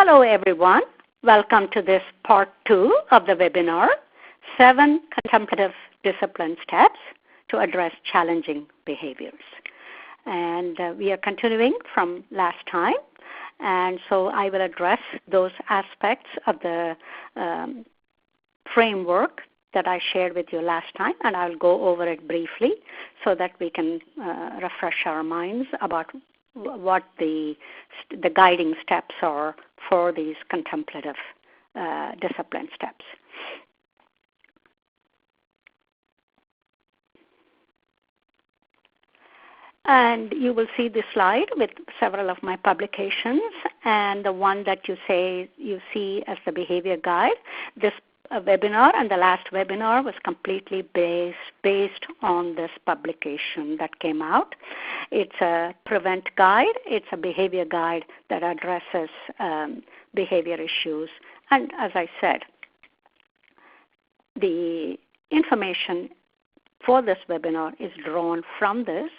Hello, everyone. Welcome to this part 2 of the webinar, 7 Contemplative Discipline Steps to Address Challenging Behaviors. And we are continuing from last time. And so I will address those aspects of the framework that I shared with you last time, and I'll go over it briefly so that we can refresh our minds about what the guiding steps are for these contemplative discipline steps. And you will see this slide with several of my publications, and the one that you see as the behavior guide. This webinar and the last webinar was completely based on this publication that came out. It's a prevent guide. It's a behavior guide that addresses behavior issues. And as I said, the information for this webinar is drawn from this,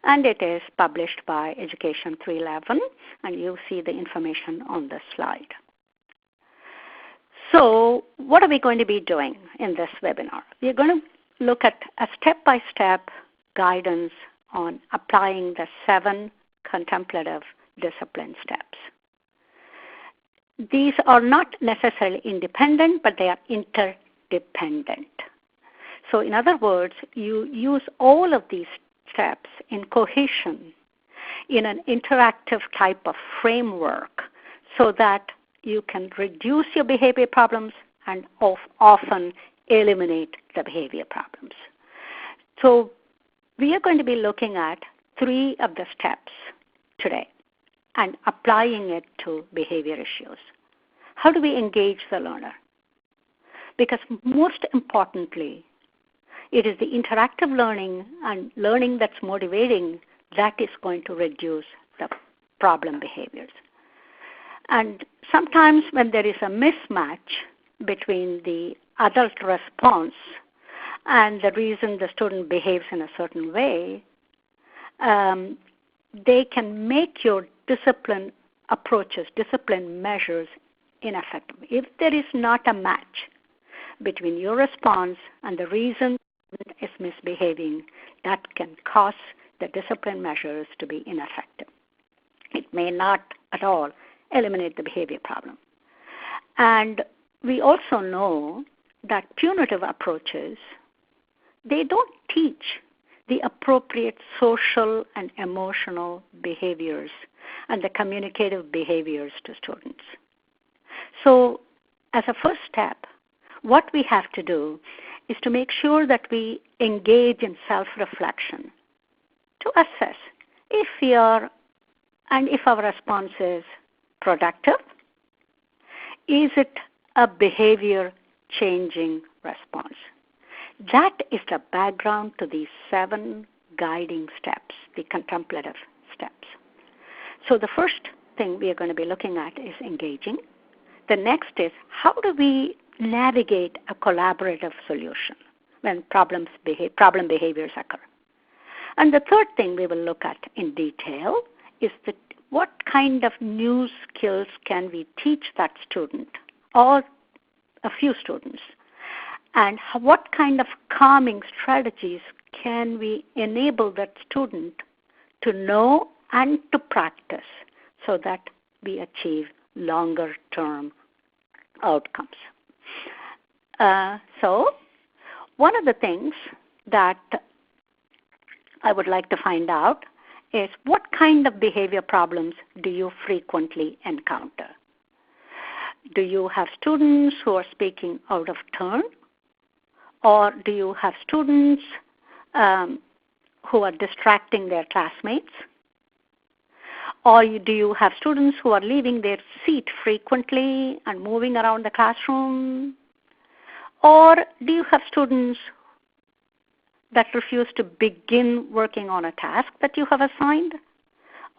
and it is published by Education 311, and you see the information on the slide. So what are we going to be doing in this webinar? We're going to look at a step-by-step guidance on applying the 7 contemplative discipline steps. These are not necessarily independent, but they are interdependent. So in other words, you use all of these steps in cohesion in an interactive type of framework so that you can reduce your behavior problems and often eliminate the behavior problems. So we are going to be looking at 3 of the steps today and applying it to behavior issues. How do we engage the learner? Because most importantly, it is the interactive learning and learning that's motivating that is going to reduce the problem behaviors. And sometimes when there is a mismatch between the adult response and the reason the student behaves in a certain way, they can make your discipline approaches, discipline measures ineffective. If there is not a match between your response and the reason is misbehaving, that can cause the discipline measures to be ineffective. It may not at all eliminate the behavior problem. And we also know that punitive approaches, they don't teach the appropriate social and emotional behaviors and the communicative behaviors to students. So as a first step, what we have to do is to make sure that we engage in self-reflection to assess if we are and if our response is productive. Is it a behavior-changing response? That is the background to these 7 guiding steps, the contemplative steps. So the first thing we are going to be looking at is engaging. The next is how do we navigate a collaborative solution when problem behaviors occur. And the third thing we will look at in detail is what kind of new skills can we teach that student or a few students, and what kind of calming strategies can we enable that student to know and to practice so that we achieve longer-term outcomes. So one of the things that I would like to find out is what kind of behavior problems do you frequently encounter? Do you have students who are speaking out of turn? Or do you have students who are distracting their classmates? Or do you have students who are leaving their seat frequently and moving around the classroom? Or do you have students that refuse to begin working on a task that you have assigned?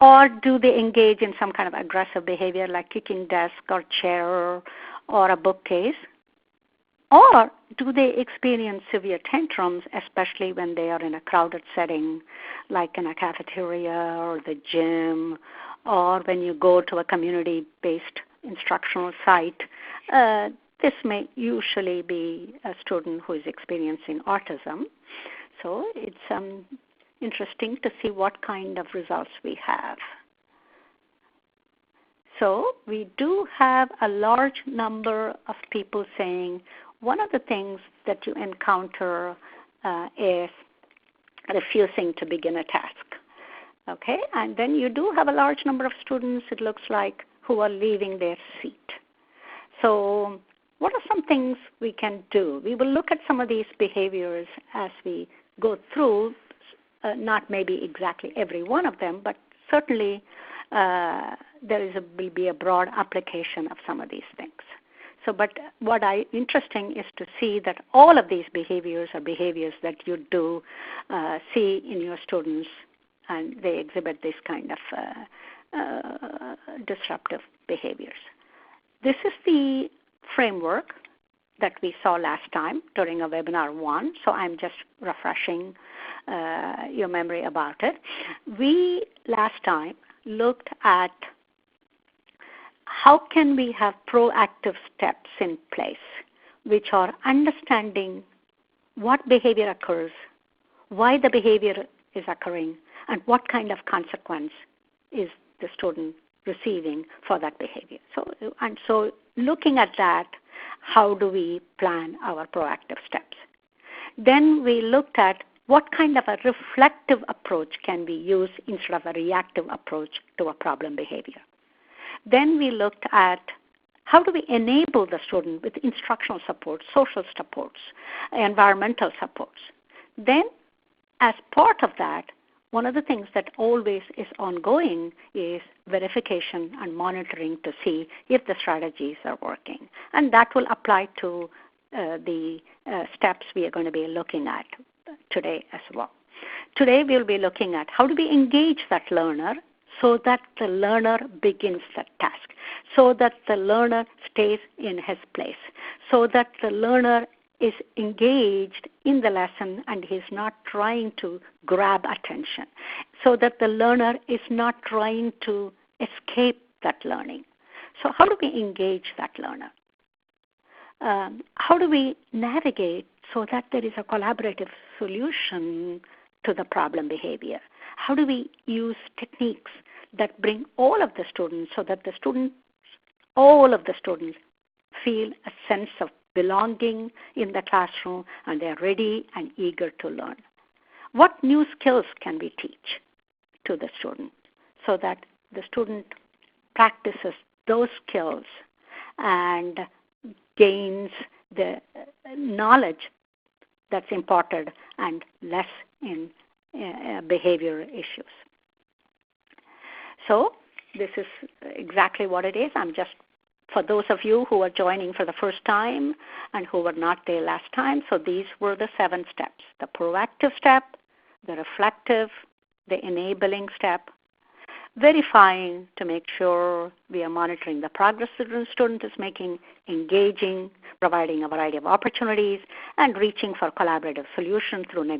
Or do they engage in some kind of aggressive behavior like kicking desk or chair or a bookcase? Or do they experience severe tantrums, especially when they are in a crowded setting like in a cafeteria or the gym, or when you go to a community-based instructional site, this may usually be a student who is experiencing autism. So it's interesting to see what kind of results we have. So we do have a large number of people saying one of the things that you encounter is refusing to begin a task. Okay, and then you do have a large number of students, it looks like, who are leaving their seat. So what are some things we can do? We will look at some of these behaviors as we go through, not maybe exactly every one of them, but certainly will be a broad application of some of these things. So, but what interesting is to see that all of these behaviors are behaviors that you do see in your students, and they exhibit this kind of disruptive behaviors. This is the framework that we saw last time during a webinar 1, so I'm just refreshing your memory about it. We last time looked at how can we have proactive steps in place, which are understanding what behavior occurs, why the behavior is occurring, and what kind of consequence is the student receiving for that behavior. So looking at that, how do we plan our proactive steps? Then we looked at what kind of a reflective approach can we use instead of a reactive approach to a problem behavior. Then we looked at how do we enable the student with instructional support, social supports, environmental supports. Then as part of that, one of the things that always is ongoing is verification and monitoring to see if the strategies are working. And that will apply to the steps we are going to be looking at today as well. Today we'll be looking at how do we engage that learner so that the learner begins the task, so that the learner stays in his place, so that the learner is engaged in the lesson and he's not trying to grab attention, so that the learner is not trying to escape that learning. So how do we engage that learner? How do we navigate so that there is a collaborative solution to the problem behavior? How do we use techniques that bring all of the students so that all of the students feel a sense of belonging in the classroom and they're ready and eager to learn? What new skills can we teach to the student so that the student practices those skills and gains the knowledge that's imparted and less in behavior issues? So this is exactly what it is. I'm just, for those of you who are joining for the first time and who were not there last time, so these were the 7 steps: the proactive step, the reflective, the enabling step, verifying to make sure we are monitoring the progress the student is making, engaging, providing a variety of opportunities, and reaching for collaborative solutions through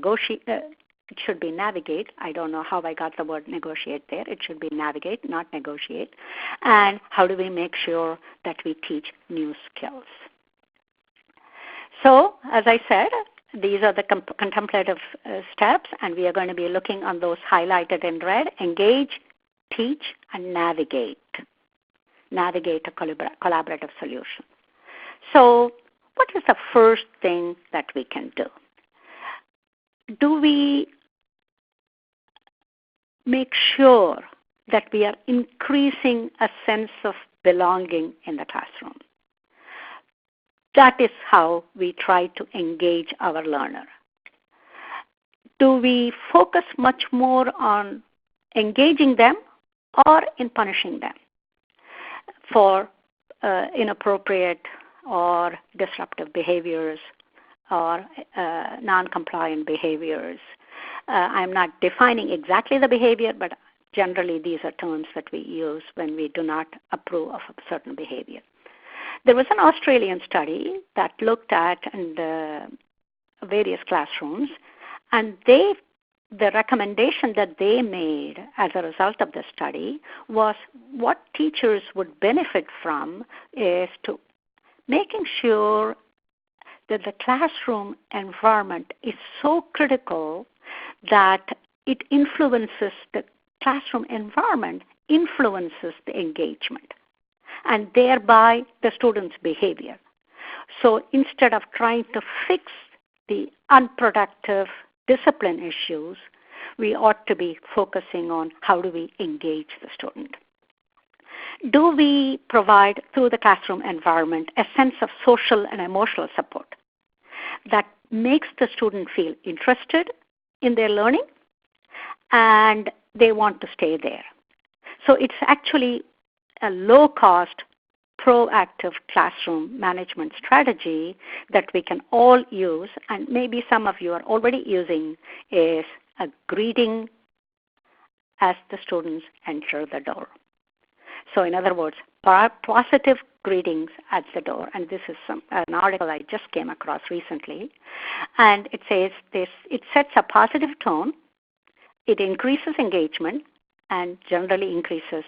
it should be navigate. I don't know how I got the word negotiate there. It should be navigate, not negotiate. And how do we make sure that we teach new skills? So, as I said, these are the contemplative steps, and we are going to be looking on those highlighted in red: engage, teach, and navigate. Navigate a collaborative solution. So what is the first thing that we can do? Do we make sure that we are increasing a sense of belonging in the classroom? That is how we try to engage our learner. Do we focus much more on engaging them or in punishing them for inappropriate or disruptive behaviors or non-compliant behaviors? I'm not defining exactly the behavior, but generally these are terms that we use when we do not approve of a certain behavior. There was an Australian study that looked at various classrooms, and they the recommendation that they made as a result of the study was what teachers would benefit from is to making sure that the classroom environment is so critical that it influences the classroom environment, influences the engagement, and thereby the student's behavior. So instead of trying to fix the unproductive discipline issues, we ought to be focusing on how do we engage the student. Do we provide, through the classroom environment, a sense of social and emotional support that makes the student feel interested in their learning and they want to stay there? So it's actually a low-cost, proactive classroom management strategy that we can all use, and maybe some of you are already using, is a greeting as the students enter the door. So in other words, positive greetings at the door. And this is an article I just came across recently. And it says this: it sets a positive tone, it increases engagement, and generally increases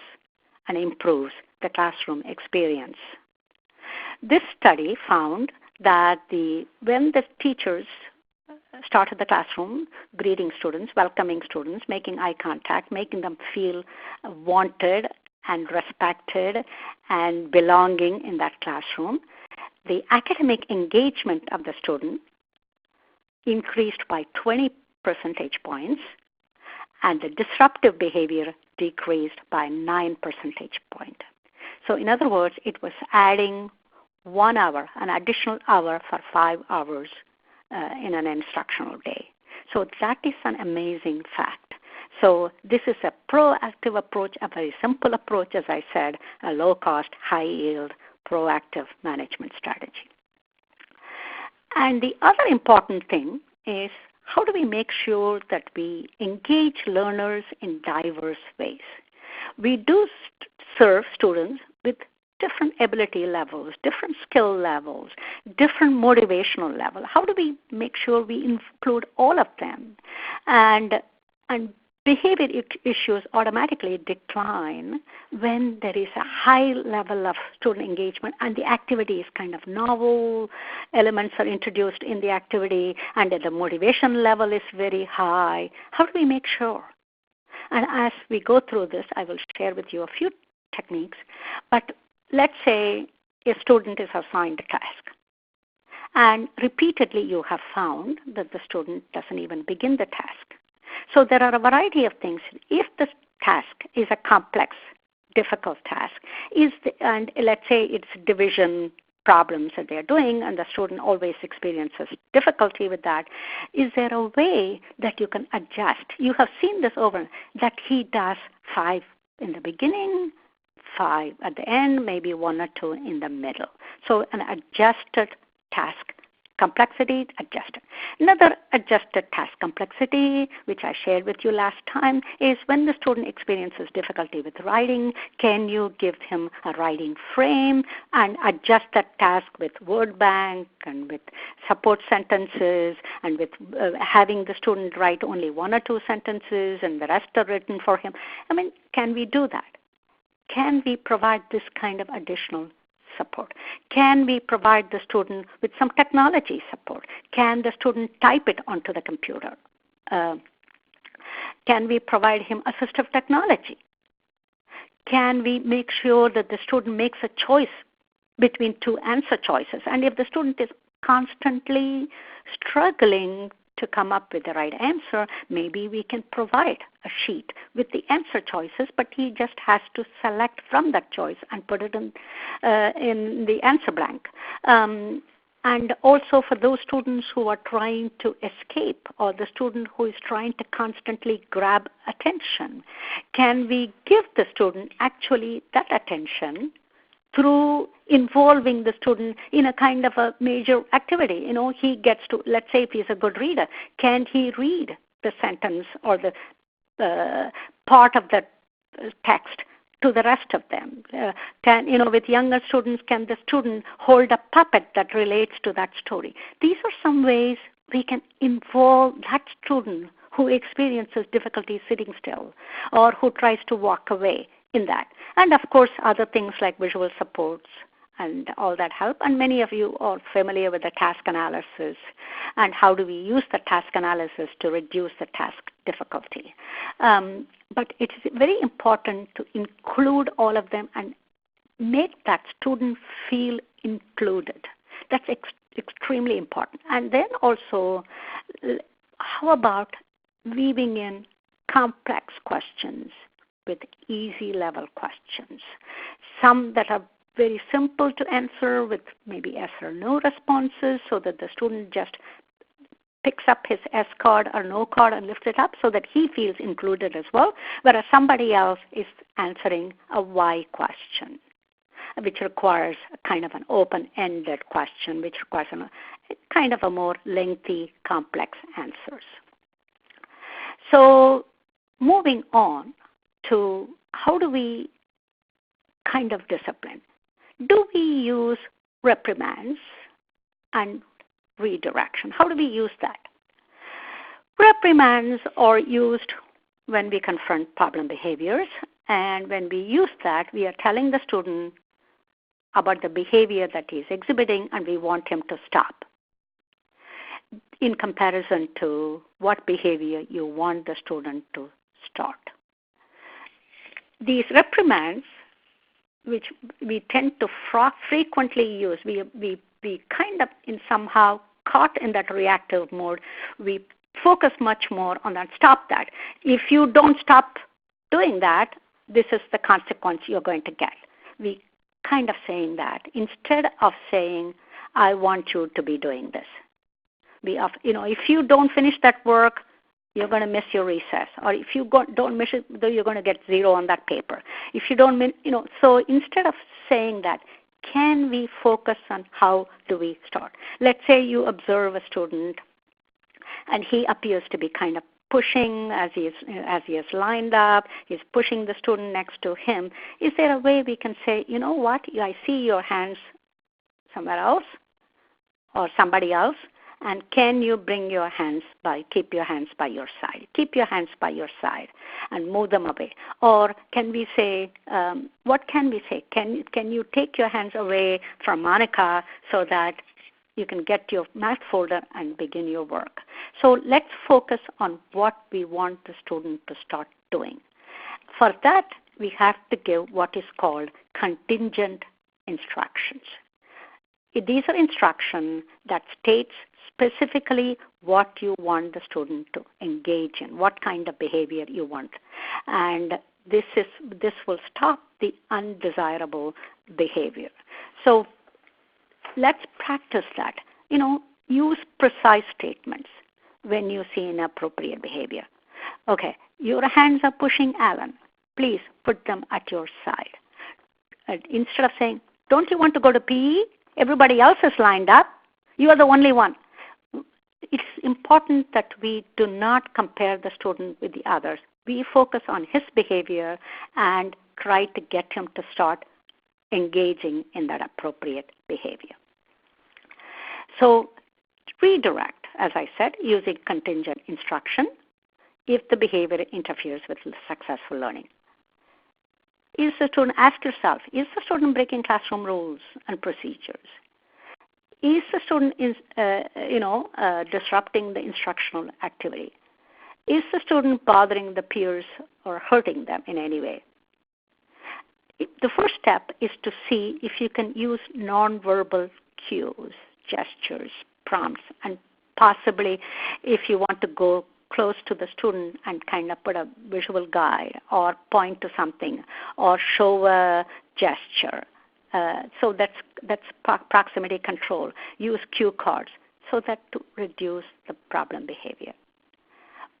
and improves the classroom experience. This study found that when the teachers started the classroom, greeting students, welcoming students, making eye contact, making them feel wanted and respected and belonging in that classroom, the academic engagement of the student increased by 20 percentage points, and the disruptive behavior decreased by 9 percentage points. So in other words, it was adding 1 hour, an additional hour for 5 hours in an instructional day. So that is an amazing fact. So this is a proactive approach, a very simple approach, as I said, a low-cost, high-yield, proactive management strategy. And the other important thing is, how do we make sure that we engage learners in diverse ways? We do serve students with different ability levels, different skill levels, different motivational levels. How do we make sure we include all of them? And behavior issues automatically decline when there is a high level of student engagement and the activity is kind of novel, elements are introduced in the activity, and the motivation level is very high. How do we make sure? And as we go through this, I will share with you a few techniques. But let's say a student is assigned a task, and repeatedly you have found that the student doesn't even begin the task. So there are a variety of things. If the task is a complex, difficult task, and let's say it's division problems that they're doing and the student always experiences difficulty with that, is there a way that you can adjust? You have seen this over, that he does 5 in the beginning, 5 at the end, maybe 1 or 2 in the middle. So an adjusted task complexity adjusted. Another adjusted task complexity, which I shared with you last time, is when the student experiences difficulty with writing, can you give him a writing frame and adjust that task with word bank and with support sentences and with having the student write only 1 or 2 sentences and the rest are written for him? I mean, can we do that? Can we provide this kind of additional support? Can we provide the student with some technology support? Can the student type it onto the computer? Can we provide him assistive technology? Can we make sure that the student makes a choice between 2 answer choices? And if the student is constantly struggling to come up with the right answer, maybe we can provide a sheet with the answer choices, but he just has to select from that choice and put it in the answer blank. And also for those students who are trying to escape, or the student who is trying to constantly grab attention, can we give the student actually that attention through involving the student in a kind of a major activity? You know, he gets to, let's say if he's a good reader, can he read the sentence or the part of the text to the rest of them? With younger students, can the student hold a puppet that relates to that story? These are some ways we can involve that student who experiences difficulty sitting still or who tries to walk away in that. And of course, other things like visual supports and all that help. And many of you are familiar with the task analysis and how do we use the task analysis to reduce the task difficulty. But it is very important to include all of them and make that student feel included. That's extremely important. And then also, how about weaving in complex questions with easy level questions? Some that are very simple to answer with maybe yes or no responses so that the student just picks up his S card or no card and lifts it up so that he feels included as well, whereas somebody else is answering a why question, which requires kind of an open-ended question, which requires kind of a more lengthy, complex answers. So moving on to how do we kind of discipline? Do we use reprimands and redirection? How do we use that? Reprimands are used when we confront problem behaviors, and when we use that, we are telling the student about the behavior that he is exhibiting and we want him to stop, in comparison to what behavior you want the student to start. These reprimands, which we tend to frequently use, we kind of in somehow caught in that reactive mode. We focus much more on that, stop that. If you don't stop doing that, this is the consequence you're going to get. We kind of saying that instead of saying, I want you to be doing this. If you don't finish that work, you're going to miss your recess. Or if you don't miss it, you're going to get 0 on that paper. If you don't, so instead of saying that, can we focus on how do we start? Let's say you observe a student and he appears to be kind of pushing as he is lined up. He's pushing the student next to him. Is there a way we can say, you know what, I see your hands somewhere else or somebody else, and can you keep your hands by your side? Keep your hands by your side and move them away. Or can we say, what can we say? Can you take your hands away from Monica so that you can get your math folder and begin your work? So let's focus on what we want the student to start doing. For that, we have to give what is called contingent instructions. These are instructions that states specifically what you want the student to engage in, what kind of behavior you want. And this will stop the undesirable behavior. So let's practice that. Use precise statements when you see inappropriate behavior. Okay, your hands are pushing Alan. Please put them at your side. Instead of saying, don't you want to go to PE? Everybody else is lined up. You are the only one. It's important that we do not compare the student with the others. We focus on his behavior and try to get him to start engaging in that appropriate behavior. So redirect, as I said, using contingent instruction if the behavior interferes with successful learning. Ask yourself, is the student breaking classroom rules and procedures? Is the student disrupting the instructional activity? Is the student bothering the peers or hurting them in any way? The first step is to see if you can use nonverbal cues, gestures, prompts, and possibly if you want to go close to the student and kind of put a visual guide or point to something or show a gesture. So that's proximity control. Use cue cards so that to reduce the problem behavior.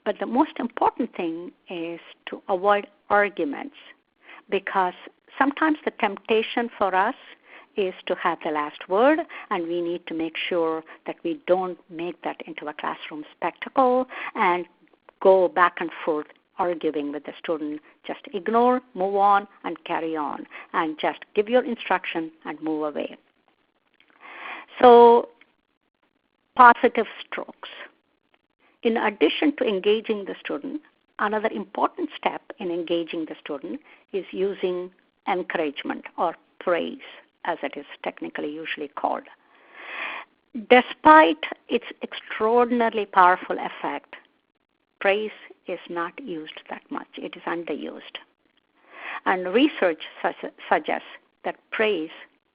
But the most important thing is to avoid arguments, because sometimes the temptation for us is to have the last word, and we need to make sure that we don't make that into a classroom spectacle and go back and forth arguing with the student. Just ignore, move on, and carry on, and just give your instruction and move away. So, positive strokes. in addition to engaging the student, another important step in engaging the student is using encouragement or praise, as it is technically usually called. Despite its extraordinarily powerful effect, praise is not used that much. It is underused. And research suggests that praise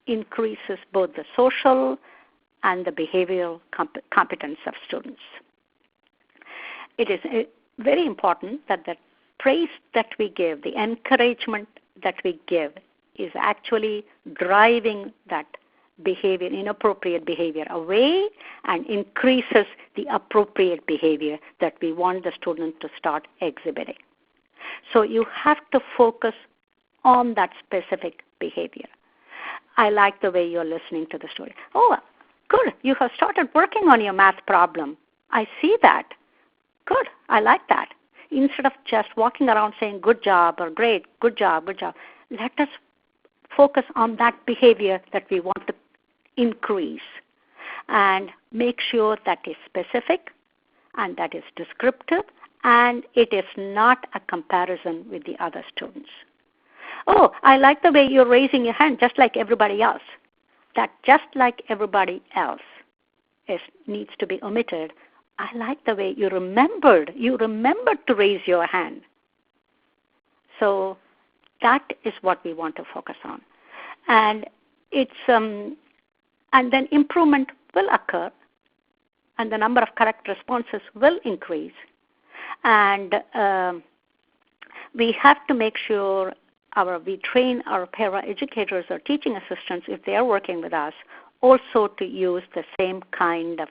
increases both the social and the behavioral competence of students. It is very important that the praise that we give, the encouragement that we give, is actually driving that behavior, inappropriate behavior away, and increases the appropriate behavior that we want the student to start exhibiting. So you have to focus on that specific behavior. I like the way you're listening to the story. Oh, good, you have started working on your math problem. I see that. Good, I like that. Instead of just walking around saying good job or great, good job, let us focus on that behavior that we want to increase and make sure that is specific and that is descriptive and it is not a comparison with the other students. Oh, I like the way you're raising your hand just like everybody else. That just like everybody else needs to be omitted. I like the way you remembered to raise your hand. So that is what we want to focus on. And it's and then improvement will occur and the number of correct responses will increase. And we have to make sure we train our para-educators or teaching assistants, if they are working with us, also to use the same kind of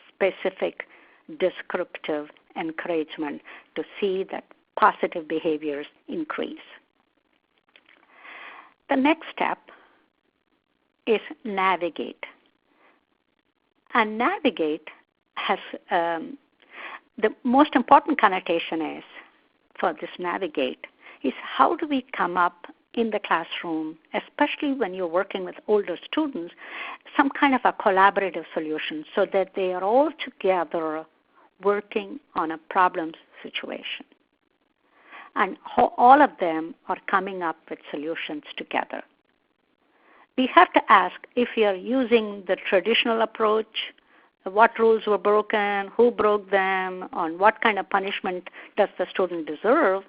specific descriptive encouragement to see that positive behaviors increase. The next step is navigate. And navigate has the most important connotation is for this navigate is how do we come up in the classroom, especially when you're working with older students, some kind of a collaborative solution so that they are all together working on a problem situation. And all of them are coming up with solutions together. We have to ask if you're using the traditional approach, what rules were broken, who broke them, on what kind of punishment does the student deserve.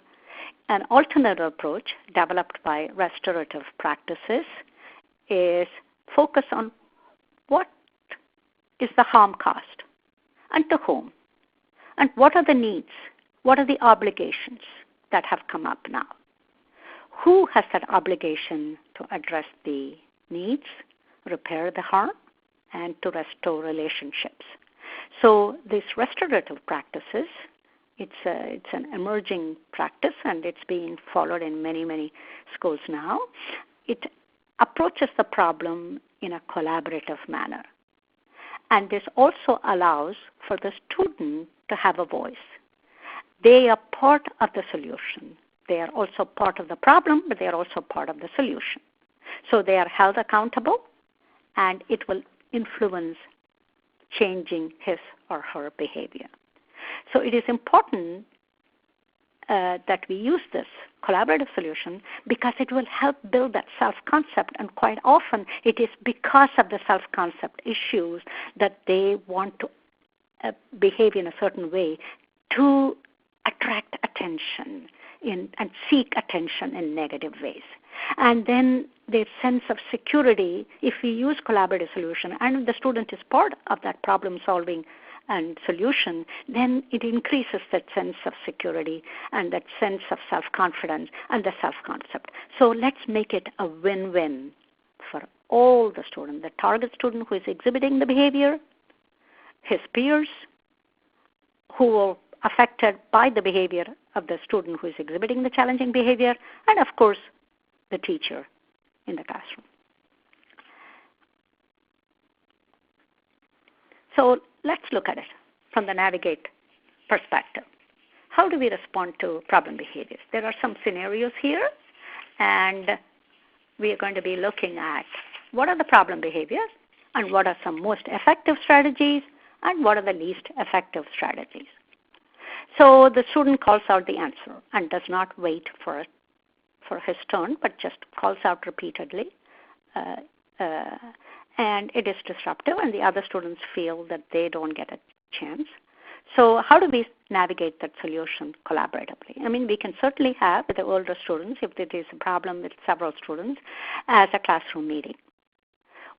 An alternate approach developed by restorative practices is focus on what is the harm caused and to whom, and what are the needs, what are the obligations that have come up now. Who has that obligation to address the needs, repair the harm, and to restore relationships? So these restorative practices, it's an emerging practice and it's being followed in many, many schools now. It approaches the problem in a collaborative manner. And this also allows for the student to have a voice. They are part of the solution. They are also part of the problem, but they are also part of the solution. So they are held accountable, and it will influence changing his or her behavior. So it is important that we use this collaborative solution because it will help build that self-concept, and quite often it is because of the self-concept issues that they want to behave in a certain way to attract attention and seek attention in negative ways. And then their sense of security, if we use collaborative solution and the student is part of that problem solving and solution, then it increases that sense of security and that sense of self-confidence and the self-concept. So let's make it a win-win for all the students, the target student who is exhibiting the behavior, his peers who are affected by the behavior of the student who is exhibiting the challenging behavior, and of course the teacher in the classroom. So let's look at it from the navigate perspective. How do we respond to problem behaviors? There are some scenarios here, and we are going to be looking at what are the problem behaviors and what are some most effective strategies and what are the least effective strategies. So the student calls out the answer and does not wait for his turn, but just calls out repeatedly. And it is disruptive, and the other students feel that they don't get a chance. So how do we navigate that solution collaboratively? I mean, we can certainly have with the older students, if it is a problem with several students, as a classroom meeting.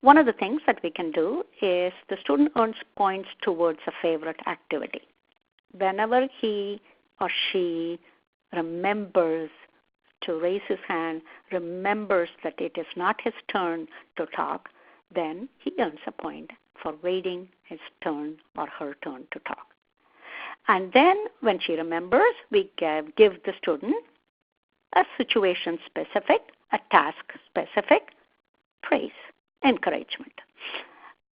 One of the things that we can do is the student earns points towards a favorite activity. Whenever he or she remembers to raise his hand, remembers that it is not his turn to talk, then he earns a point for waiting his turn or her turn to talk. And then when she remembers, we give the student a situation-specific, a task-specific praise, encouragement.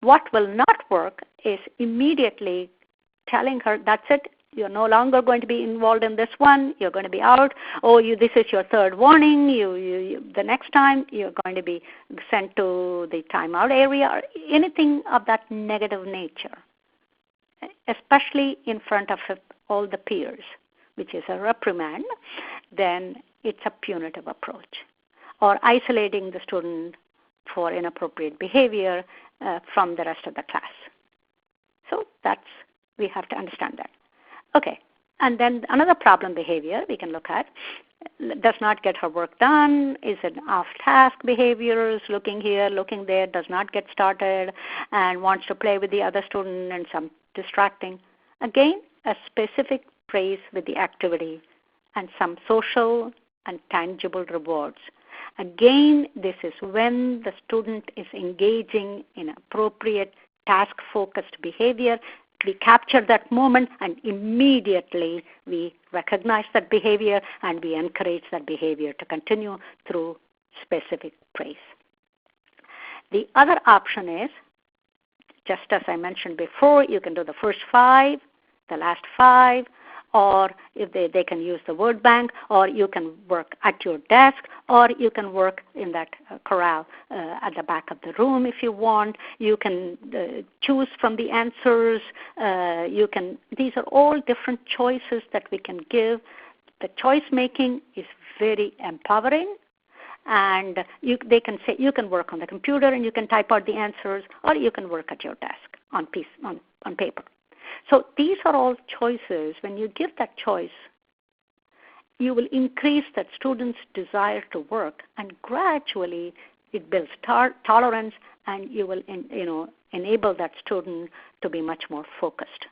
What will not work is immediately telling her, that's it, you're no longer going to be involved in this one, you're going to be out, this is your third warning, the next time you're going to be sent to the timeout area, or anything of that negative nature, especially in front of all the peers, which is a reprimand, then it's a punitive approach. Or isolating the student for inappropriate behavior from the rest of the class. So we have to understand that. Okay, and then another problem behavior we can look at, does not get her work done, is it off-task behaviors, looking here, looking there, does not get started, and wants to play with the other student and some distracting. Again, a specific praise with the activity and some social and tangible rewards. Again, this is when the student is engaging in appropriate task-focused behavior. We capture that moment and immediately we recognize that behavior and we encourage that behavior to continue through specific praise. The other option is, just as I mentioned before, you can do the first 5, the last 5, or if they can use the word bank, or you can work at your desk, or you can work in that corral at the back of the room if you want. You can choose from the answers. These are all different choices that we can give. The choice making is very empowering, and they can say you can work on the computer and you can type out the answers, or you can work at your desk on paper. So these are all choices. When you give that choice, you will increase that student's desire to work, and gradually it builds tolerance, and you will enable that student to be much more focused.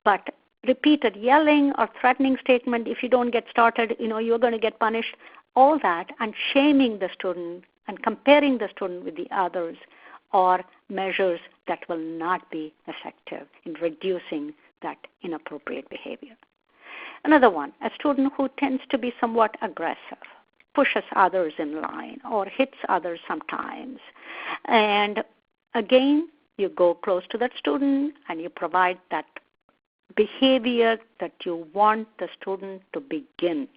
But repeated yelling or threatening statement, if you don't get started, you're going to get punished, all that, and shaming the student and comparing the student with the others, or measures that will not be effective in reducing that inappropriate behavior. Another one, a student who tends to be somewhat aggressive, pushes others in line or hits others sometimes. And again, you go close to that student and you provide that behavior that you want the student to begin.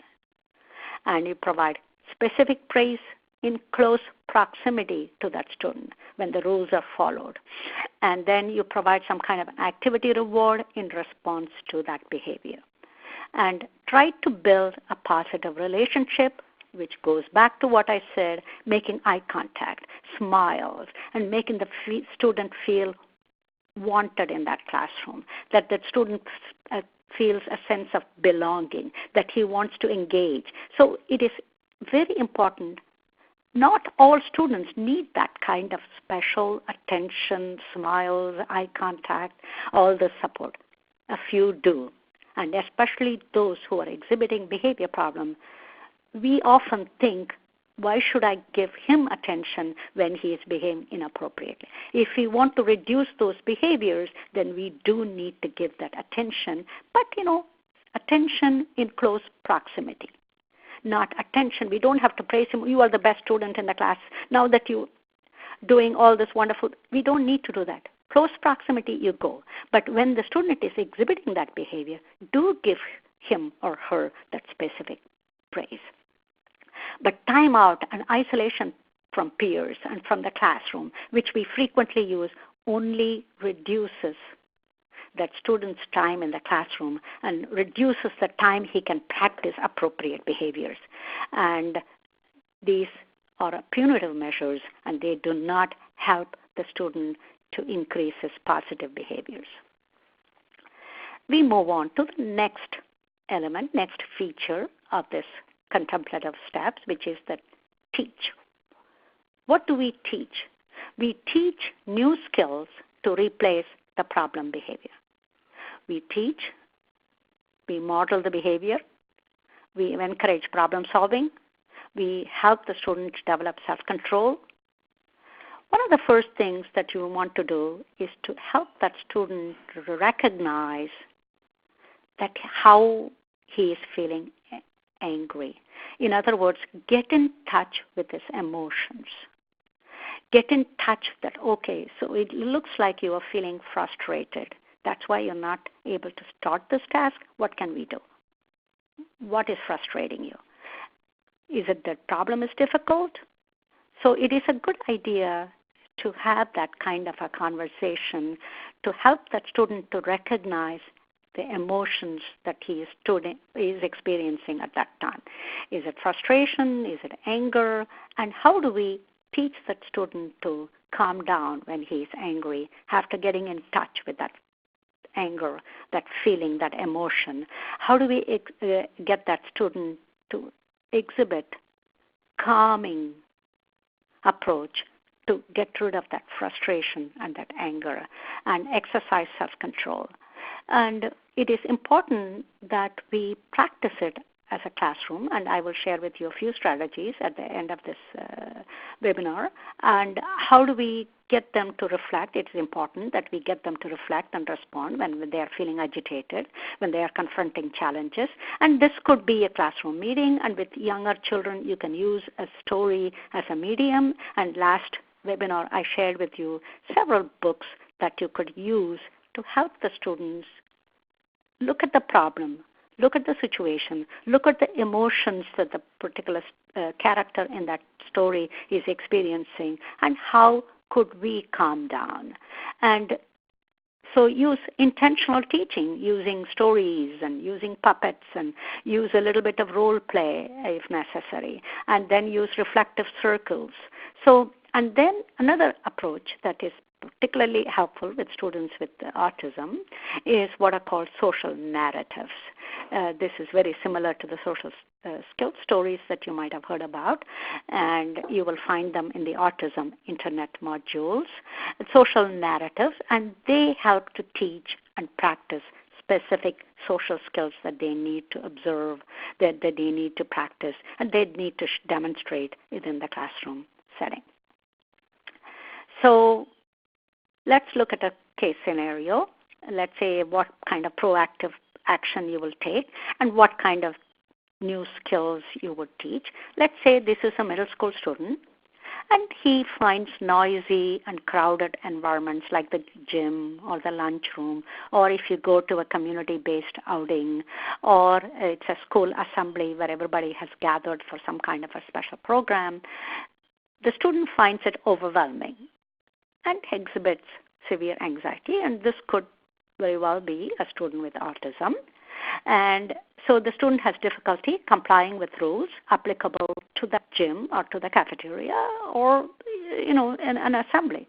And you provide specific praise in close proximity to that student when the rules are followed. And then you provide some kind of activity reward in response to that behavior. And try to build a positive relationship, which goes back to what I said, making eye contact, smiles, and making the student feel wanted in that classroom, that the student feels a sense of belonging, that he wants to engage. So it is very important. Not all students need that kind of special attention, smiles, eye contact, all the support. A few do. And especially those who are exhibiting behavior problems, we often think, why should I give him attention when he is behaving inappropriately? If we want to reduce those behaviors, then we do need to give that attention. But, attention in close proximity. Not attention. We don't have to praise him. You are the best student in the class. Now that you're doing all this wonderful, we don't need to do that. Close proximity, you go. But when the student is exhibiting that behavior, do give him or her that specific praise. But timeout and isolation from peers and from the classroom, which we frequently use, only reduces that student's time in the classroom and reduces the time he can practice appropriate behaviors. And these are punitive measures, and they do not help the student to increase his positive behaviors. We move on to the next element, next feature of this contemplative steps, which is the teach. What do we teach? We teach new skills to replace the problem behavior. We teach, we model the behavior, we encourage problem solving, we help the student develop self-control. One of the first things that you want to do is to help that student recognize that how he is feeling angry. In other words, get in touch with his emotions. Get in touch that, okay, so it looks like you are feeling frustrated. That's why you're not able to start this task. What can we do? What is frustrating you? Is it that problem is difficult? So it is a good idea to have that kind of a conversation to help that student to recognize the emotions that he is experiencing at that time. Is it frustration? Is it anger? And how do we teach that student to calm down when he is angry after getting in touch with that anger, that feeling, that emotion? How do we get that student to exhibit calming approach to get rid of that frustration and that anger and exercise self-control? And it is important that we practice it as a classroom, and I will share with you a few strategies at the end of this webinar. And how do we get them to reflect? It's important that we get them to reflect and respond when they are feeling agitated, when they are confronting challenges. And this could be a classroom meeting, and with younger children, you can use a story as a medium. And last webinar, I shared with you several books that you could use to help the students look at the problem, look at the situation, look at the emotions that the particular character in that story is experiencing, and how could we calm down. And so use intentional teaching, using stories and using puppets, and use a little bit of role play if necessary, and then use reflective circles. So, and then another approach that is particularly helpful with students with autism is what are called social narratives. This is very similar to the social skill stories that you might have heard about, and you will find them in the autism internet modules, social narratives, and they help to teach and practice specific social skills that they need to observe, that they need to practice, and they need to demonstrate within the classroom setting. So let's look at a case scenario. Let's say what kind of proactive action you will take and what kind of new skills you would teach. Let's say this is a middle school student, and he finds noisy and crowded environments like the gym or the lunchroom, or if you go to a community-based outing, or it's a school assembly where everybody has gathered for some kind of a special program, the student finds it overwhelming and exhibits severe anxiety, and this could very well be a student with autism. And so the student has difficulty complying with rules applicable to the gym or to the cafeteria or, in an assembly.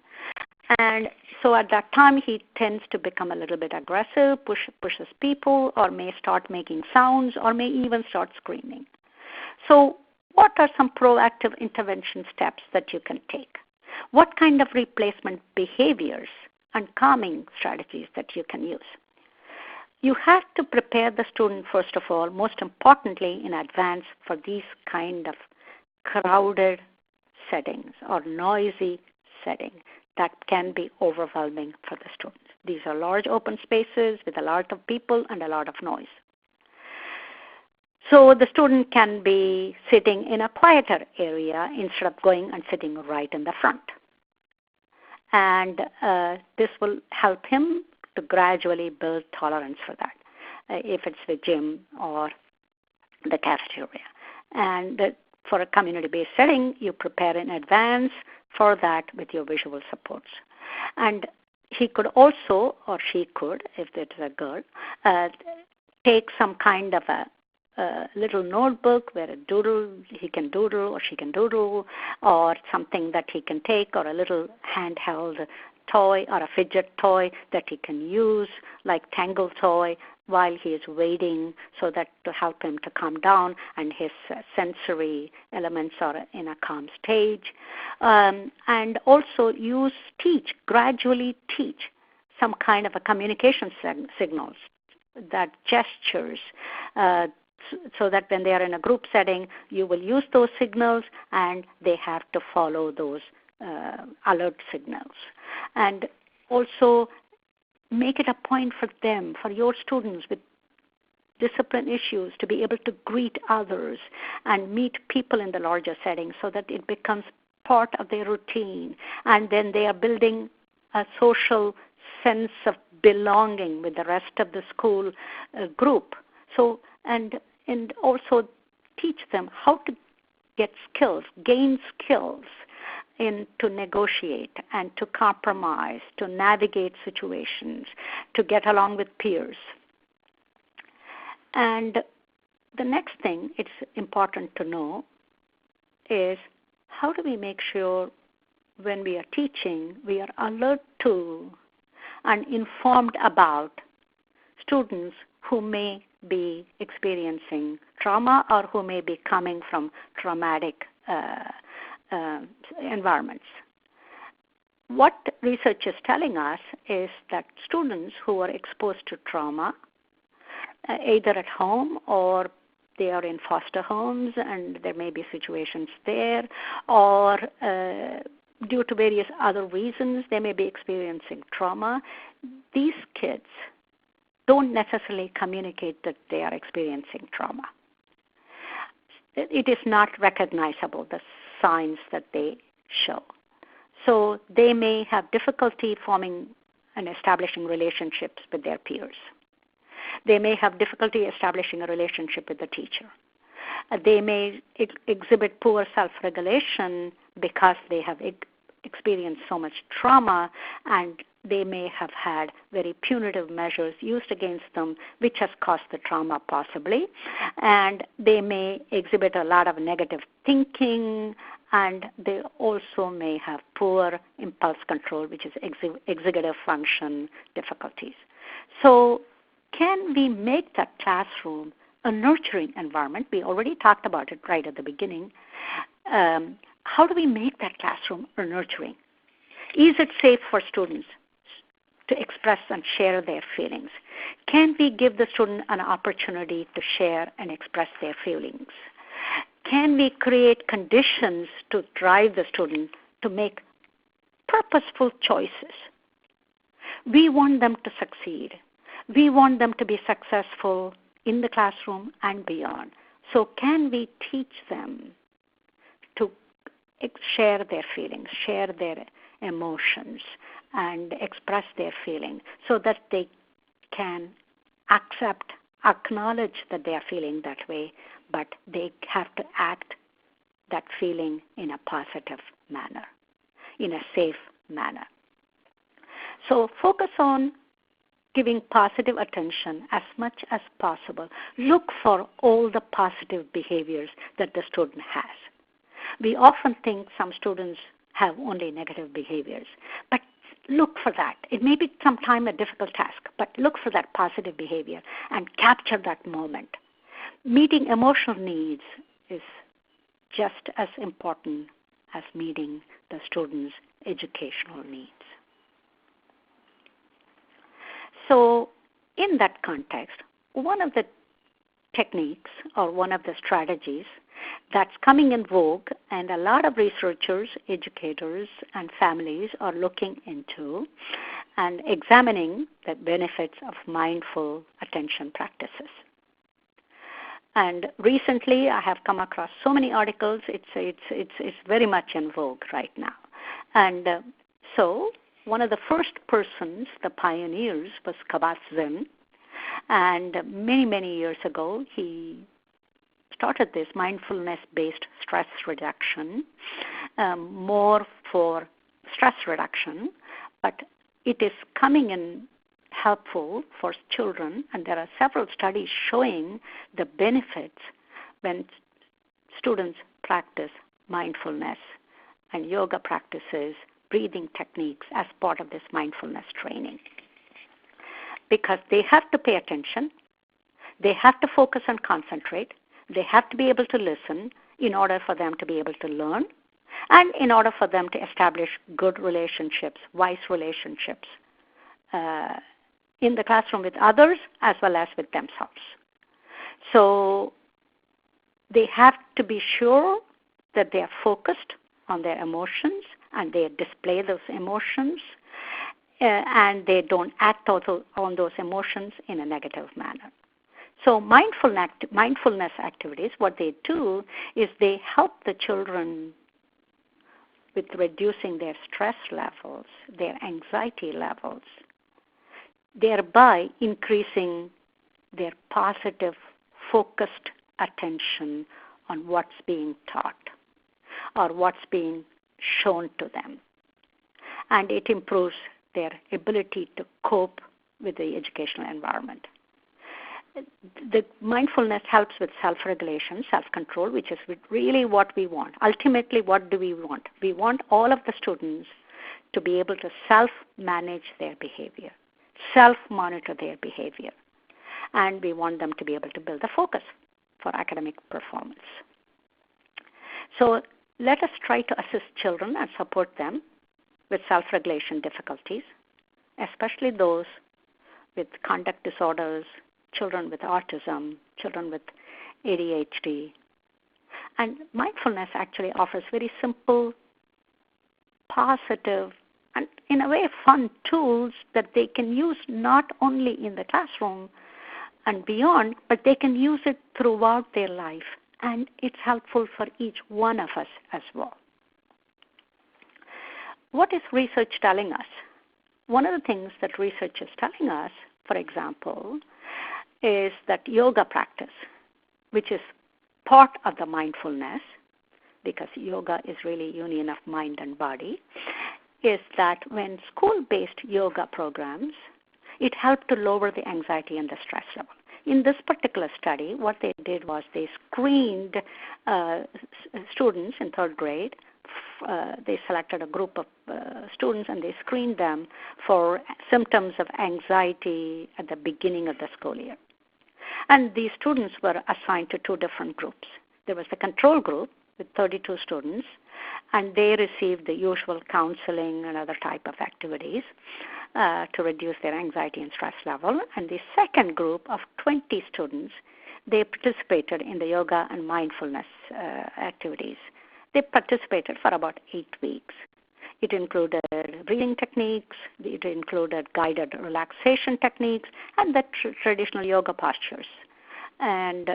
And so at that time, he tends to become a little bit aggressive, pushes people, or may start making sounds, or may even start screaming. So what are some proactive intervention steps that you can take? What kind of replacement behaviors and calming strategies that you can use? You have to prepare the student, first of all, most importantly in advance, for these kind of crowded settings or noisy settings that can be overwhelming for the students. These are large open spaces with a lot of people and a lot of noise. So the student can be sitting in a quieter area instead of going and sitting right in the front. And this will help him to gradually build tolerance for that, if it's the gym or the cafeteria. And for a community-based setting, you prepare in advance for that with your visual supports. And he could also, or she could, if it's a girl, take some kind of a little notebook where he can doodle or she can doodle, or something that he can take, or a little handheld toy or a fidget toy that he can use, like Tangle toy, while he is waiting, so that to help him to calm down and his sensory elements are in a calm stage. And also gradually teach some kind of a communication signals, that gestures, so that when they are in a group setting, you will use those signals and they have to follow those alert signals. And also make it a point for them, for your students with discipline issues, to be able to greet others and meet people in the larger setting, so that it becomes part of their routine. And then they are building a social sense of belonging with the rest of the school group. So, and also teach them how to gain skills to negotiate and to compromise, to navigate situations, to get along with peers. And the next thing it's important to know is, how do we make sure when we are teaching, we are alert to and informed about students who may be experiencing trauma or who may be coming from traumatic environments. What research is telling us is that students who are exposed to trauma, either at home or they are in foster homes and there may be situations there, or due to various other reasons they may be experiencing trauma, these kids don't necessarily communicate that they are experiencing trauma. It is not recognizable, the signs that they show. So they may have difficulty forming and establishing relationships with their peers. They may have difficulty establishing a relationship with the teacher. They may exhibit poor self-regulation because they have experienced so much trauma, and they may have had very punitive measures used against them, which has caused the trauma possibly. And they may exhibit a lot of negative thinking, and they also may have poor impulse control, which is executive function difficulties. So can we make that classroom a nurturing environment? We already talked about it right at the beginning. How do we make that classroom nurturing? Is it safe for students to express and share their feelings? Can we give the student an opportunity to share and express their feelings? Can we create conditions to drive the student to make purposeful choices? We want them to succeed. We want them to be successful in the classroom and beyond. So can we teach them to share their feelings, share their emotions, and express their feeling, so that they can acknowledge that they are feeling that way, but they have to act that feeling in a positive manner, in a safe manner. So focus on giving positive attention as much as possible. Look for all the positive behaviors that the student has. We often think some students have only negative behaviors, but look for that. It may be sometimes a difficult task, but look for that positive behavior and capture that moment. Meeting emotional needs is just as important as meeting the student's educational needs. So in that context, one of the techniques or one of the strategies that's coming in vogue, and a lot of researchers, educators, and families are looking into and examining the benefits of mindful attention practices. And recently, I have come across so many articles. It's very much in vogue right now. And so one of the first persons, the pioneers, was Kabat-Zinn. And many, many years ago, he started this mindfulness-based stress reduction, more for stress reduction, but it is coming in helpful for children, and there are several studies showing the benefits when students practice mindfulness and yoga practices, breathing techniques as part of this mindfulness training. Because they have to pay attention, they have to focus and concentrate, they have to be able to listen in order for them to be able to learn, and in order for them to establish good relationships, wise relationships in the classroom with others as well as with themselves. So they have to be sure that they are focused on their emotions and they display those emotions and they don't act also on those emotions in a negative manner. So mindfulness activities, what they do is they help the children with reducing their stress levels, their anxiety levels, thereby increasing their positive, focused attention on what's being taught or what's being shown to them. And it improves their ability to cope with the educational environment. The mindfulness helps with self-regulation, self-control, which is really what we want. Ultimately, what do we want? We want all of the students to be able to self-manage their behavior, self-monitor their behavior, and we want them to be able to build a focus for academic performance. So let us try to assist children and support them with self-regulation difficulties, especially those with conduct disorders, children with autism, children with ADHD. And mindfulness actually offers very simple, positive, and in a way fun tools that they can use not only in the classroom and beyond, but they can use it throughout their life. And it's helpful for each one of us as well. What is research telling us? One of the things that research is telling us, for example, is that yoga practice, which is part of the mindfulness, because yoga is really union of mind and body, is that when school-based yoga programs, it helped to lower the anxiety and the stress level. In this particular study, what they did was they screened students in third grade. They selected a group of students and they screened them for symptoms of anxiety at the beginning of the school year. And these students were assigned to two different groups. There was the control group with 32 students, and they received the usual counseling and other type of activities to reduce their anxiety and stress level. And the second group of 20 students, they participated in the yoga and mindfulness activities. They participated for about 8 weeks. It included breathing techniques, it included guided relaxation techniques, and the traditional yoga postures. And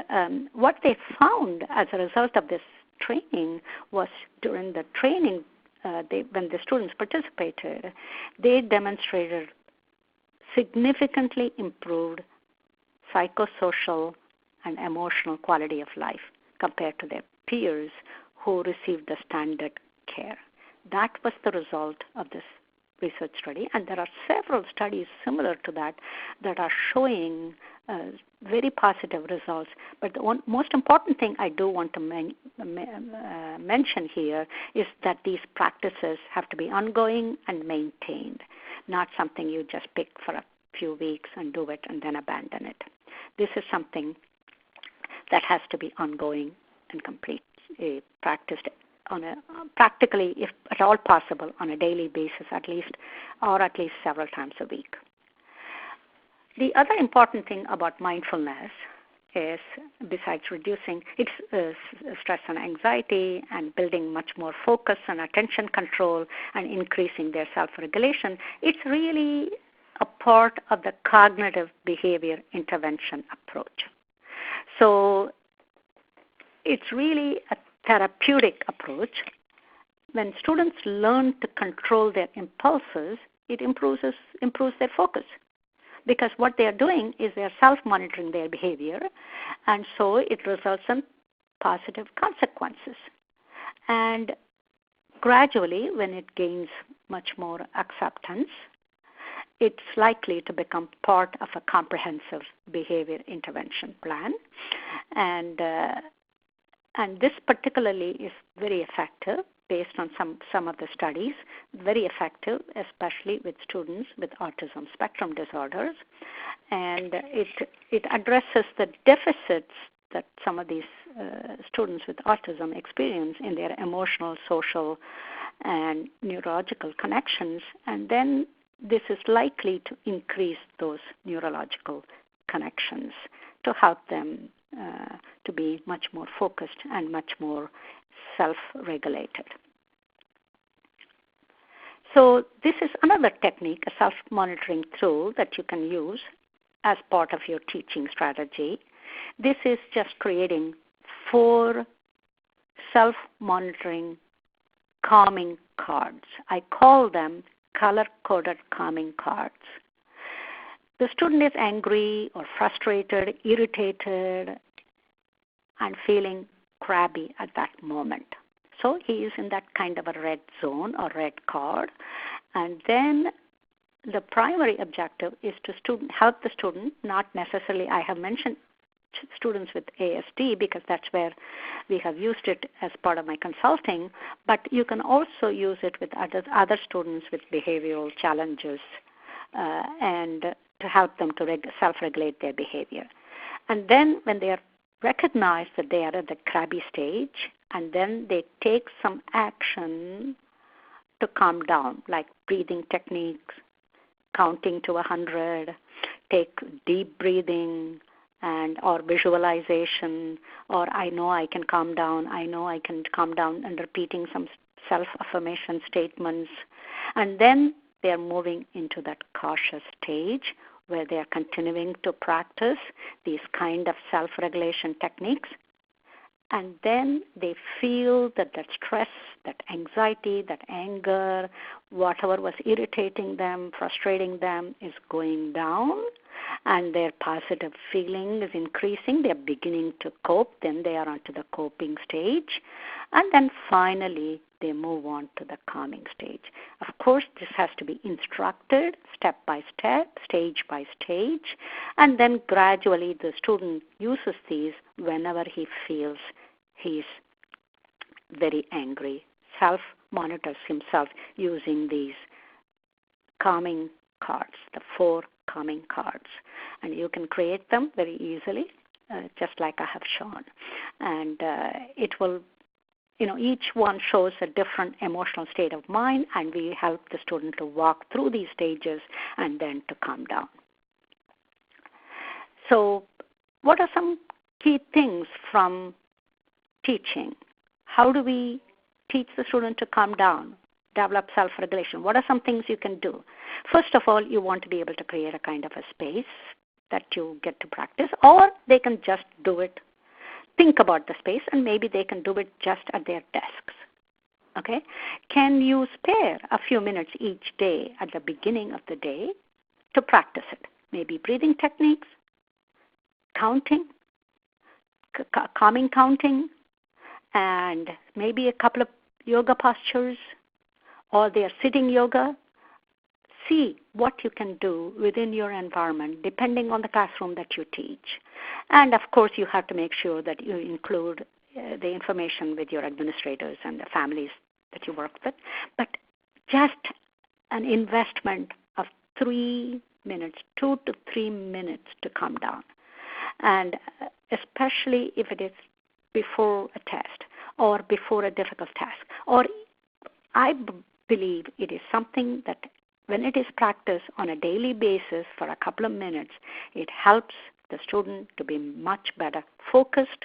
what they found as a result of this training was during the training, when the students participated, they demonstrated significantly improved psychosocial and emotional quality of life compared to their peers who received the standard care. That was the result of this research study, and there are several studies similar to that that are showing very positive results. But the most important thing I do want to mention here is that these practices have to be ongoing and maintained, not something you just pick for a few weeks and do it and then abandon it. This is something that has to be ongoing and complete, practiced practically, if at all possible, on a daily basis at least several times a week. The other important thing about mindfulness is, besides reducing its stress and anxiety and building much more focus and attention control and increasing their self-regulation, it's really a part of the cognitive behavior intervention approach. So it's really a therapeutic approach. When students learn to control their impulses, it improves their focus, because what they are doing is they are self-monitoring their behavior, and so it results in positive consequences. And gradually, when it gains much more acceptance, it's likely to become part of a comprehensive behavior intervention plan. And this particularly is very effective based on some of the studies, very effective, especially with students with autism spectrum disorders. And it addresses the deficits that some of these students with autism experience in their emotional, social, and neurological connections. And then this is likely to increase those neurological connections to help them to be much more focused and much more self-regulated. So this is another technique, a self-monitoring tool that you can use as part of your teaching strategy. This is just creating 4 self-monitoring calming cards. I call them color-coded calming cards. The student is angry or frustrated, irritated, and feeling crabby at that moment. So he is in that kind of a red zone or red card. And then the primary objective is to help the student, not necessarily, I have mentioned students with ASD because that's where we have used it as part of my consulting, but you can also use it with other students with behavioral challenges and to help them to self-regulate their behavior. And then when they are recognized that they are at the crabby stage, and then they take some action to calm down, like breathing techniques, counting to 100, take deep breathing, and or visualization, or I know I can calm down, and repeating some self-affirmation statements. And then they are moving into that cautious stage where they are continuing to practice these kind of self-regulation techniques. And then they feel that stress, that anxiety, that anger, whatever was irritating them, frustrating them is going down, and their positive feeling is increasing. They're beginning to cope. Then they are onto the coping stage. And then finally, they move on to the calming stage. Of course, this has to be instructed step by step, stage by stage, and then gradually the student uses these whenever he feels he's very angry, self-monitors himself using these calming cards, the 4 calming cards. And you can create them very easily, just like I have shown. And it will, each one shows a different emotional state of mind, and we help the student to walk through these stages and then to calm down. So what are some key things from teaching? How do we teach the student to calm down, develop self-regulation? What are some things you can do? First of all, you want to be able to create a kind of a space that you get to practice, or they can just do it. Think about the space, and maybe they can do it just at their desks. Okay? Can you spare a few minutes each day at the beginning of the day to practice it? Maybe breathing techniques, counting, calming counting, and maybe a couple of yoga postures, or their sitting yoga. See what you can do within your environment depending on the classroom that you teach. And of course, you have to make sure that you include the information with your administrators and the families that you work with. But just an investment of 3 minutes, 2 to 3 minutes to calm down. And especially if it is before a test or before a difficult task. Or I believe it is something that when it is practiced on a daily basis for a couple of minutes, it helps the student to be much better focused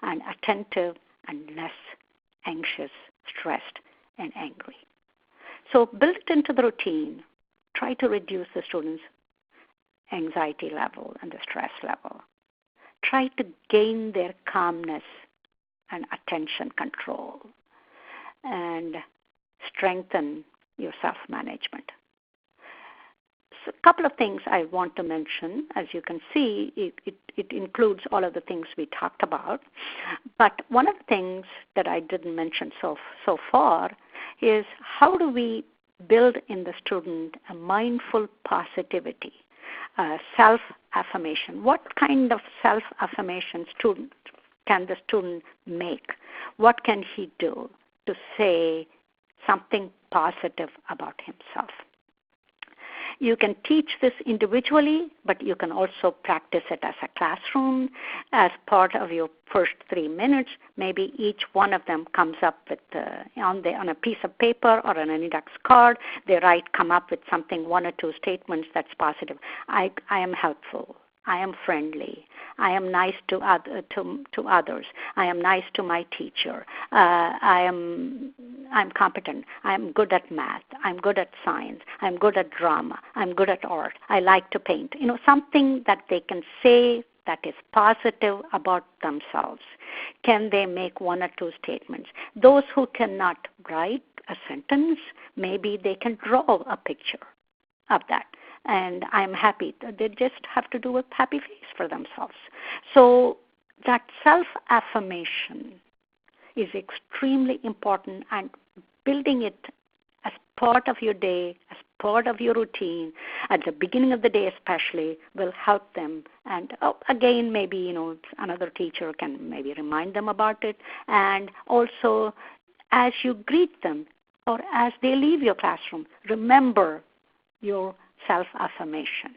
and attentive and less anxious, stressed, and angry. So build it into the routine. Try to reduce the student's anxiety level and the stress level. Try to gain their calmness and attention control, and strengthen your self-management. So a couple of things I want to mention. As you can see, it includes all of the things we talked about. But one of the things that I didn't mention so far is how do we build in the student a mindful positivity, self-affirmation. What kind of self-affirmation can the student make? What can he do to say something positive about himself? You can teach this individually, but you can also practice it as a classroom as part of your first 3 minutes. Maybe each one of them comes up with, on a piece of paper or on an index card, they come up with something, 1 or 2 statements that's positive. I am helpful. I am friendly. I am nice to others. I am nice to my teacher. I'm competent. I'm good at math. I'm good at science. I'm good at drama. I'm good at art. I like to paint. Something that they can say that is positive about themselves. Can they make 1 or 2 statements? Those who cannot write a sentence, maybe they can draw a picture of that. And I'm happy. They just have to do a happy face for themselves. So that self-affirmation is extremely important, and building it as part of your day, as part of your routine, at the beginning of the day especially, will help them. And again, maybe another teacher can maybe remind them about it. And also, as you greet them or as they leave your classroom, remember your self-affirmation.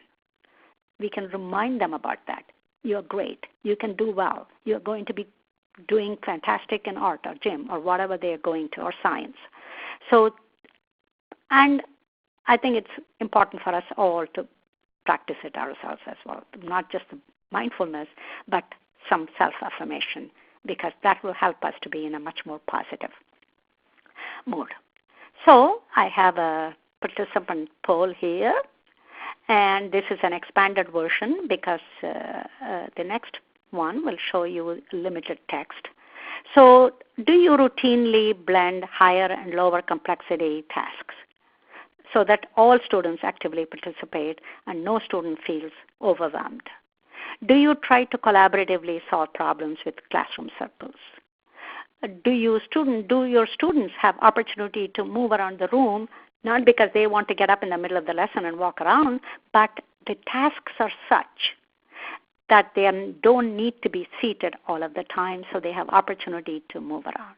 We can remind them about that. You're great. You can do well. You're going to be doing fantastic in art or gym or whatever they're going to, or science. So, and I think it's important for us all to practice it ourselves as well, not just the mindfulness, but some self-affirmation, because that will help us to be in a much more positive mood. So I have a participant poll here. And this is an expanded version because the next one will show you limited text. So, do you routinely blend higher and lower complexity tasks so that all students actively participate and no student feels overwhelmed? Do you try to collaboratively solve problems with classroom circles? Do your students have opportunity to move around the room, not because they want to get up in the middle of the lesson and walk around, but the tasks are such that they don't need to be seated all of the time, so they have opportunity to move around.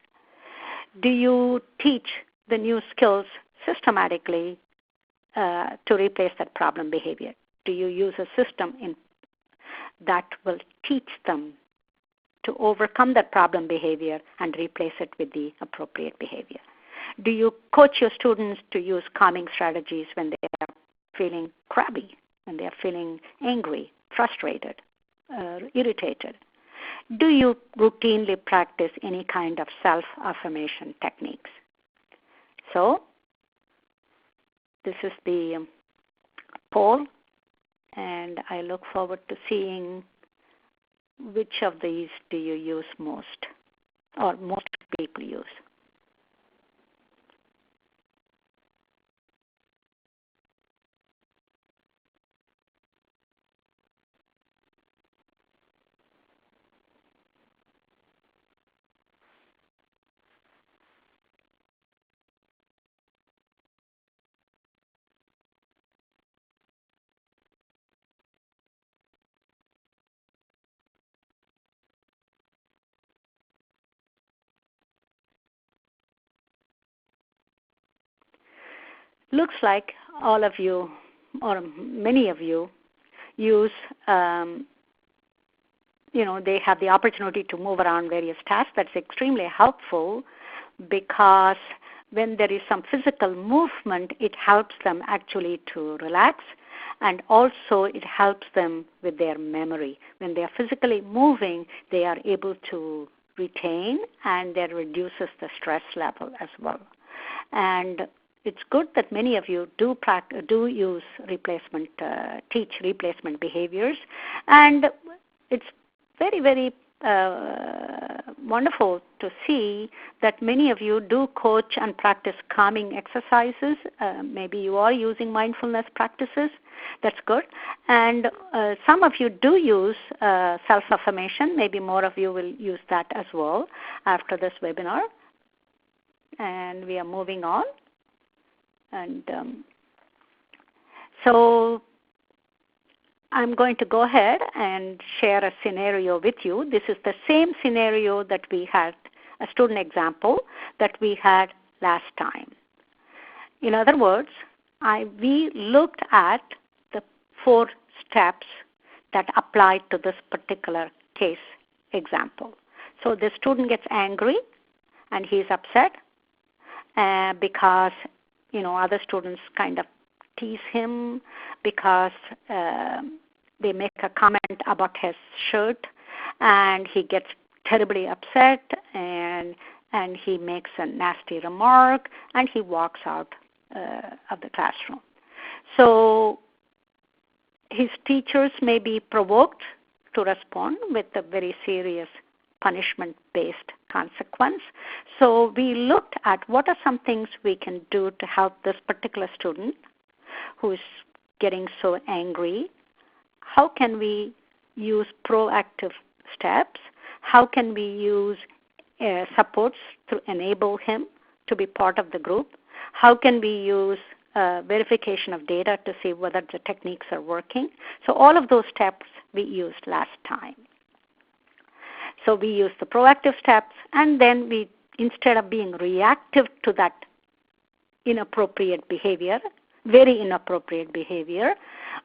Do you teach the new skills systematically to replace that problem behavior? Do you use a system that will teach them to overcome that problem behavior and replace it with the appropriate behavior? Do you coach your students to use calming strategies when they are feeling crabby, when they are feeling angry, frustrated, irritated? Do you routinely practice any kind of self-affirmation techniques? So, this is the poll, and I look forward to seeing which of these do you use most, or most people use. Looks like all of you, or many of you, use, they have the opportunity to move around various tasks. That's extremely helpful because when there is some physical movement, it helps them actually to relax, and also it helps them with their memory. When they are physically moving, they are able to retain, and that reduces the stress level as well. And it's good that many of you do use teach replacement behaviors, and it's very, very wonderful to see that many of you do coach and practice calming exercises. Maybe you are using mindfulness practices. That's good. And some of you do use self-affirmation. Maybe more of you will use that as well after this webinar. And we are moving on. And so I'm going to go ahead and share a scenario with you. This is the same scenario that we had, a student example that we had last time. In other words, we looked at the 4 steps that applied to this particular case example. So the student gets angry and he's upset because other students kind of tease him because they make a comment about his shirt, and he gets terribly upset and he makes a nasty remark and he walks out of the classroom. So his teachers may be provoked to respond with a very serious punishment-based consequence. So we looked at what are some things we can do to help this particular student who is getting so angry. How can we use proactive steps? How can we use supports to enable him to be part of the group? How can we use verification of data to see whether the techniques are working? So all of those steps we used last time. So we used the proactive steps, and then we, instead of being reactive to that inappropriate behavior, very inappropriate behavior,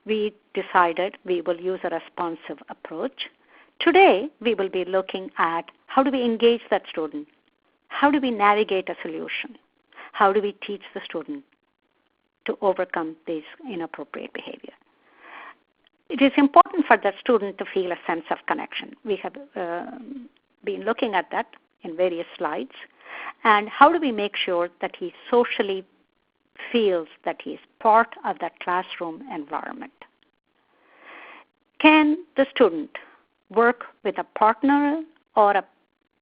we decided we will use a responsive approach. Today, we will be looking at how do we engage that student? How do we navigate a solution? How do we teach the student to overcome this inappropriate behavior? It is important for the student to feel a sense of connection. We have been looking at that in various slides. And how do we make sure that he socially feels that he is part of that classroom environment? Can the student work with a partner or a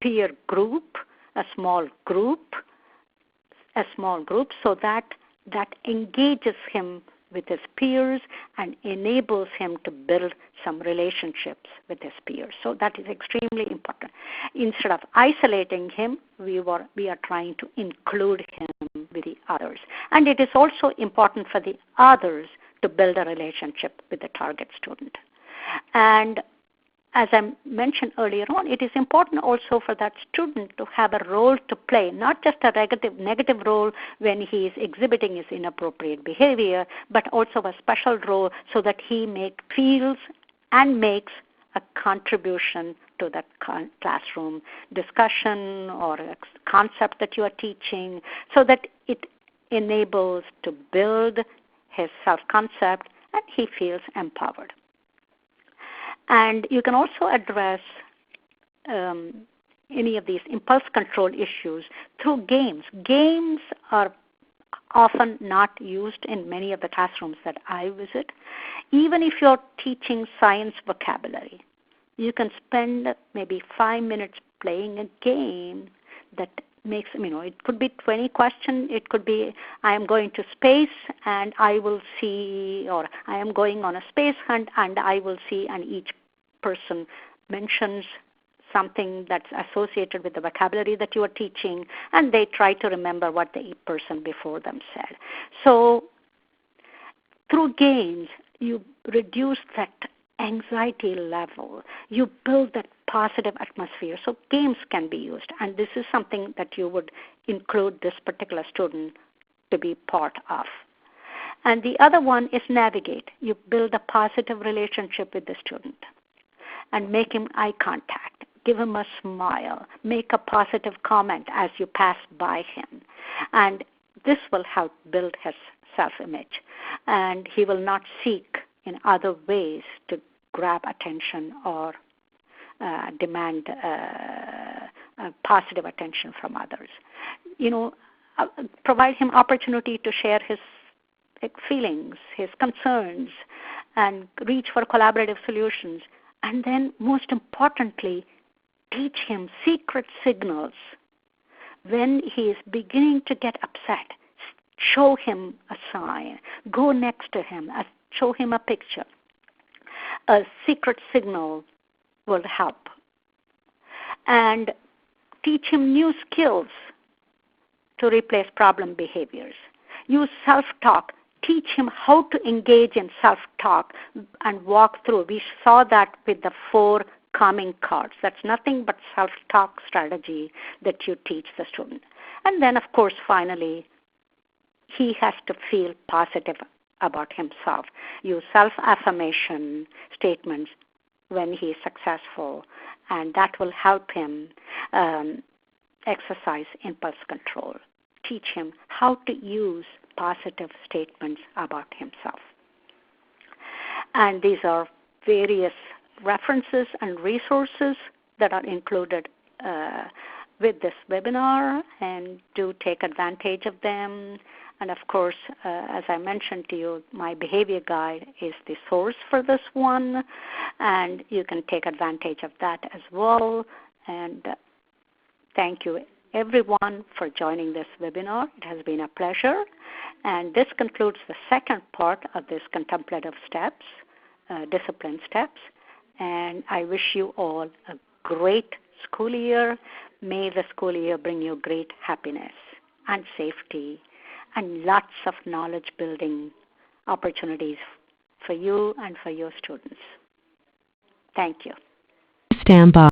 peer group, a small group so that engages him with his peers and enables him to build some relationships with his peers. So that is extremely important. Instead of isolating him, we are trying to include him with the others. And it is also important for the others to build a relationship with the target student. And as I mentioned earlier on, it is important also for that student to have a role to play, not just a negative role when he is exhibiting his inappropriate behavior, but also a special role so that he feels and makes a contribution to that classroom discussion or a concept that you are teaching, so that it enables to build his self-concept and he feels empowered. And you can also address any of these impulse control issues through games. Games are often not used in many of the classrooms that I visit. Even if you're teaching science vocabulary, you can spend maybe 5 minutes playing a game that makes, it could be 20 questions. It could be, I am going to space and I will see, or I am going on a space hunt and I will see, and each person mentions something that's associated with the vocabulary that you are teaching, and they try to remember what the person before them said. So through games, you reduce that anxiety level. You build that positive atmosphere. So games can be used, and this is something that you would include this particular student to be part of. And the other one is navigate. You build a positive relationship with the student and make him eye contact. Give him a smile. Make a positive comment as you pass by him. And this will help build his self-image. And he will not seek in other ways to grab attention or demand positive attention from others. Provide him opportunity to share his feelings, his concerns, and reach for collaborative solutions. And then, most importantly, teach him secret signals. When he is beginning to get upset, show him a sign. Go next to him. Show him a picture. A secret signal will help. And teach him new skills to replace problem behaviors. Use self-talk. Teach him how to engage in self-talk and walk through. We saw that with the 4 calming cards. That's nothing but self-talk strategy that you teach the student. And then, of course, finally, he has to feel positive about himself. Use self-affirmation statements when he is successful, and that will help him exercise impulse control. Teach him how to use positive statements about himself. And these are various references and resources that are included with this webinar, and do take advantage of them. And of course, as I mentioned to you, my behavior guide is the source for this one, and you can take advantage of that as well. And thank you, everyone, for joining this webinar. It has been a pleasure. And this concludes the second part of this contemplative steps, discipline steps. And I wish you all a great school year. May the school year bring you great happiness and safety and lots of knowledge building opportunities for you and for your students. Thank you. Stand by.